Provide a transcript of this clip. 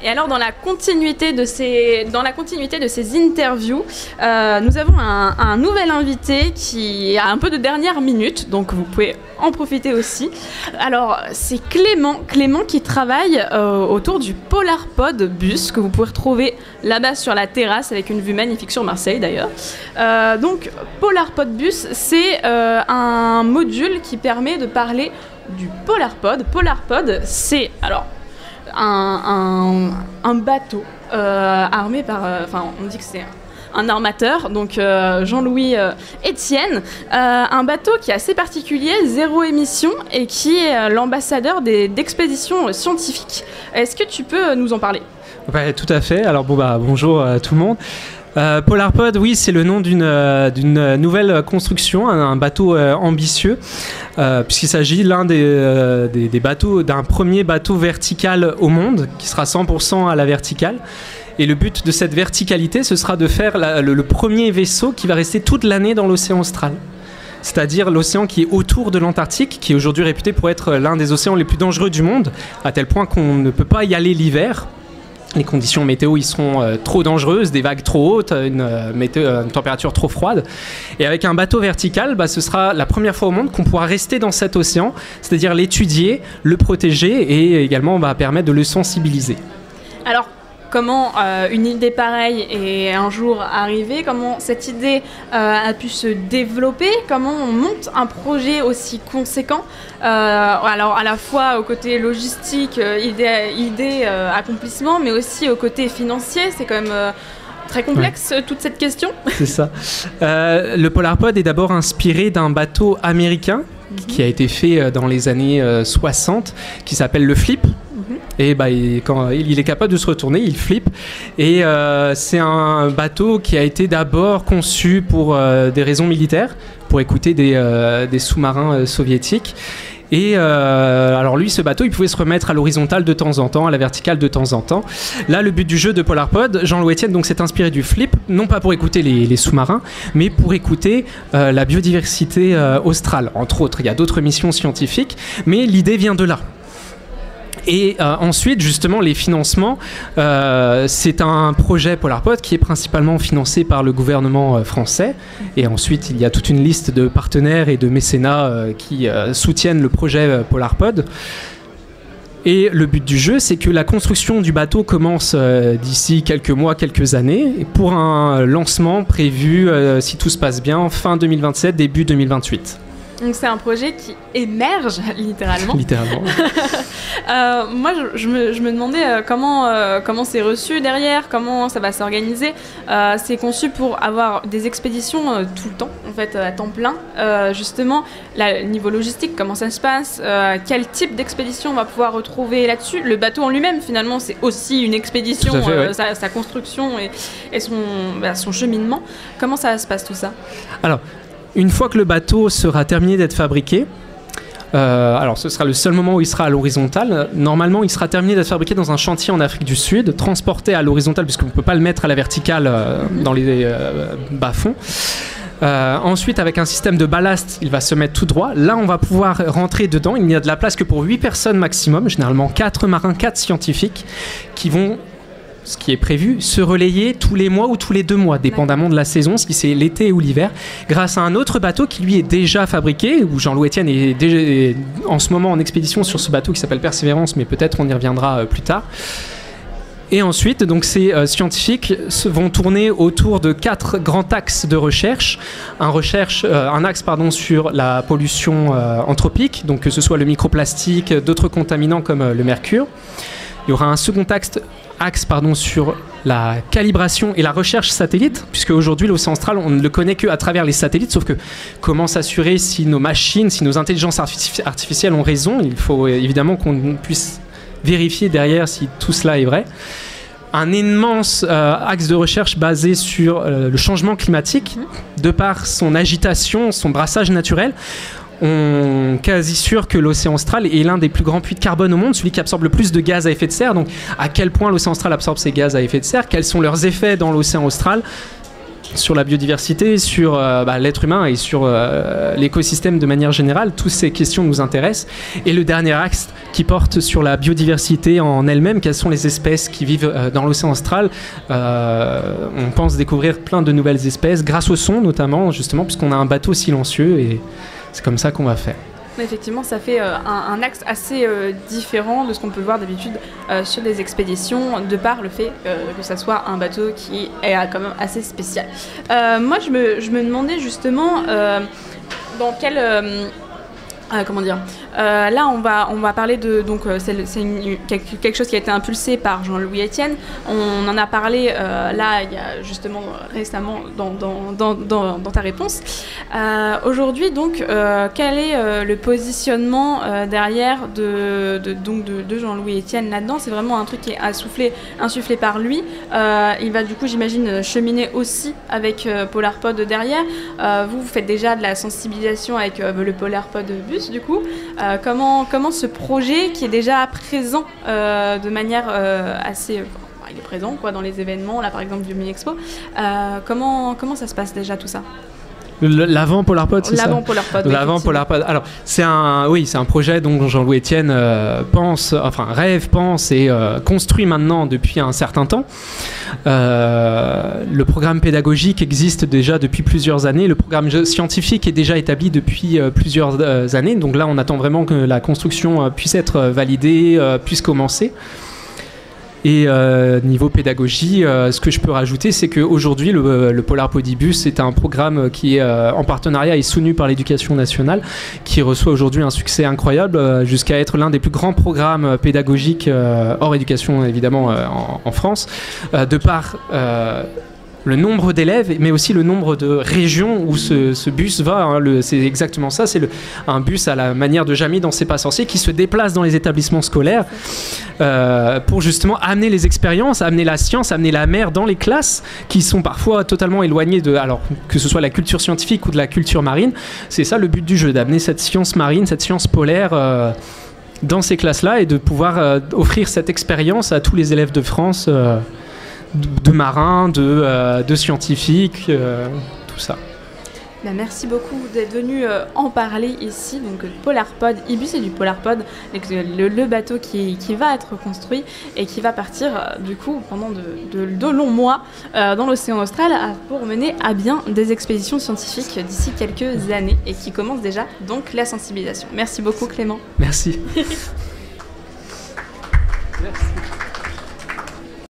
Et alors, dans la continuité de ces interviews, nous avons un nouvel invité qui a un peu de dernière minute, donc vous pouvez en profiter aussi. Alors, c'est Clément qui travaille autour du PolarPod bus, que vous pouvez retrouver là-bas sur la terrasse, avec une vue magnifique sur Marseille d'ailleurs. Donc, PolarPod bus, c'est un module qui permet de parler du PolarPod. PolarPod, c'est alors un bateau armé par... on dit que c'est un armateur, donc Jean-Louis Etienne, un bateau qui est assez particulier, zéro émission, et qui est l'ambassadeur d'expéditions scientifiques. Est-ce que tu peux nous en parler ? Ouais, tout à fait. Alors bonjour tout le monde. PolarPod, oui, c'est le nom d'une nouvelle construction, un bateau ambitieux, puisqu'il s'agit des bateaux, d'un premier bateau vertical au monde, qui sera 100% à la verticale. Et le but de cette verticalité, ce sera de faire le premier vaisseau qui va rester toute l'année dans l'océan austral. C'est-à-dire l'océan qui est autour de l'Antarctique, qui est aujourd'hui réputé pour être l'un des océans les plus dangereux du monde, à tel point qu'on ne peut pas y aller l'hiver. Les conditions météo y seront trop dangereuses, des vagues trop hautes, une température trop froide. Et avec un bateau vertical, ce sera la première fois au monde qu'on pourra rester dans cet océan, c'est-à-dire l'étudier, le protéger et également permettre de le sensibiliser. Alors, comment une idée pareille est un jour arrivée, comment cette idée a pu se développer, comment on monte un projet aussi conséquent, alors à la fois au côté logistique, idée, accomplissement, mais aussi au côté financier, c'est quand même très complexe toute cette question. C'est ça. Le PolarPod est d'abord inspiré d'un bateau américain qui a été fait dans les années 60, qui s'appelle le Flip. Et quand il est capable de se retourner, il flippe. Et c'est un bateau qui a été d'abord conçu pour des raisons militaires, pour écouter des sous-marins soviétiques. Et alors lui, ce bateau, il pouvait se remettre à l'horizontale de temps en temps, à la verticale de temps en temps. Là, le but du jeu de PolarPod, Jean-Louis Etienne donc s'est inspiré du Flip, non pas pour écouter les sous-marins, mais pour écouter la biodiversité australe. Entre autres, il y a d'autres missions scientifiques, mais l'idée vient de là. Et ensuite, justement, les financements, c'est un projet PolarPod qui est principalement financé par le gouvernement français. Et ensuite, il y a toute une liste de partenaires et de mécénats qui soutiennent le projet PolarPod. Et le but du jeu, c'est que la construction du bateau commence d'ici quelques mois, quelques années, pour un lancement prévu, si tout se passe bien, fin 2027, début 2028. Donc c'est un projet qui émerge littéralement. Moi je me demandais comment c'est reçu derrière, comment ça va s'organiser. C'est conçu pour avoir des expéditions tout le temps, en fait, à temps plein. Justement, niveau logistique, comment ça se passe, quel type d'expédition on va pouvoir retrouver là-dessus. Le bateau en lui-même, finalement, c'est aussi une expédition, sa construction et son cheminement. Comment ça se passe tout ça ? Alors, une fois que le bateau sera terminé d'être fabriqué, alors ce sera le seul moment où il sera à l'horizontale. Normalement, il sera terminé d'être fabriqué dans un chantier en Afrique du Sud, transporté à l'horizontale, puisqu'on ne peut pas le mettre à la verticale dans les bas-fonds. Ensuite, avec un système de ballast, il va se mettre tout droit. Là, on va pouvoir rentrer dedans. Il n'y a de la place que pour 8 personnes maximum, généralement 4 marins, 4 scientifiques, qui vont, ce qui est prévu, se relayer tous les mois ou tous les 2 mois, dépendamment de la saison, si c'est l'été ou l'hiver, grâce à un autre bateau qui lui est déjà fabriqué, où Jean-Louis Etienne est déjà, en ce moment en expédition sur ce bateau qui s'appelle Persévérance, mais peut-être on y reviendra plus tard. Et ensuite, donc, ces scientifiques vont tourner autour de 4 grands axes de recherche. Un axe sur la pollution anthropique, donc que ce soit le microplastique, d'autres contaminants comme le mercure. Il y aura un second axe sur la calibration et la recherche satellite, puisque aujourd'hui l'océan austral, on ne le connaît qu'à travers les satellites, sauf que comment s'assurer si nos machines, si nos intelligences artificielles ont raison? Il faut évidemment qu'on puisse vérifier derrière si tout cela est vrai. Un immense axe de recherche basé sur le changement climatique, de par son agitation, son brassage naturel. On est quasi sûr que l'océan austral est l'un des plus grands puits de carbone au monde, celui qui absorbe le plus de gaz à effet de serre. Donc, à quel point l'océan austral absorbe ces gaz à effet de serre? Quels sont leurs effets dans l'océan austral? sur la biodiversité, sur l'être humain et sur l'écosystème de manière générale. Toutes ces questions nous intéressent. Et le dernier axe qui porte sur la biodiversité en elle-même, quelles sont les espèces qui vivent dans l'océan austral. On pense découvrir plein de nouvelles espèces, grâce au son notamment, justement, puisqu'on a un bateau silencieux et c'est comme ça qu'on va faire. Effectivement, ça fait un axe assez différent de ce qu'on peut voir d'habitude sur des expéditions, de par le fait que ça soit un bateau qui est quand même assez spécial. Moi, je me demandais justement dans quel... comment dire là, on va parler de... Donc, c'est quelque chose qui a été impulsé par Jean-Louis Etienne. On en a parlé là, il y a justement récemment dans ta réponse. Aujourd'hui, donc, quel est le positionnement derrière de Jean-Louis Etienne là-dedans? C'est vraiment un truc qui est insufflé par lui. Il va du coup, j'imagine, cheminer aussi avec PolarPod derrière. Vous faites déjà de la sensibilisation avec le PolarPod Bus, du coup. Comment ce projet qui est déjà présent de manière assez... il est présent quoi, dans les événements, là par exemple du Mini-Expo, comment ça se passe déjà tout ça? L'avant PolarPod, c'est ça? L'avant PolarPod. L'avant PolarPod. Alors, c'est un projet dont Jean-Louis Etienne rêve, pense et construit maintenant depuis un certain temps. Le programme pédagogique existe déjà depuis plusieurs années. Le programme scientifique est déjà établi depuis plusieurs années. Donc là, on attend vraiment que la construction puisse être validée, puisse commencer. Et niveau pédagogie, ce que je peux rajouter, c'est qu'aujourd'hui, le PolarPodibus est un programme qui est en partenariat et soutenu par l'Éducation nationale, qui reçoit aujourd'hui un succès incroyable, jusqu'à être l'un des plus grands programmes pédagogiques, hors éducation évidemment, en France, de par... le nombre d'élèves, mais aussi le nombre de régions où ce bus va. C'est exactement ça. C'est un bus à la manière de Jamie dans C'est pas sorcier qui se déplace dans les établissements scolaires pour justement amener les expériences, amener la science, amener la mer dans les classes qui sont parfois totalement éloignées alors que ce soit la culture scientifique ou de la culture marine. C'est ça le but du jeu, d'amener cette science marine, cette science polaire dans ces classes-là et de pouvoir offrir cette expérience à tous les élèves de France. De marins, de scientifiques, tout ça. Merci beaucoup d'être venu en parler ici. Donc PolarPod Ibus et du PolarPod, le bateau qui va être construit et qui va partir du coup pendant de longs mois dans l'océan austral pour mener à bien des expéditions scientifiques d'ici quelques années et qui commence déjà donc la sensibilisation. Merci beaucoup Clément. Merci. Merci.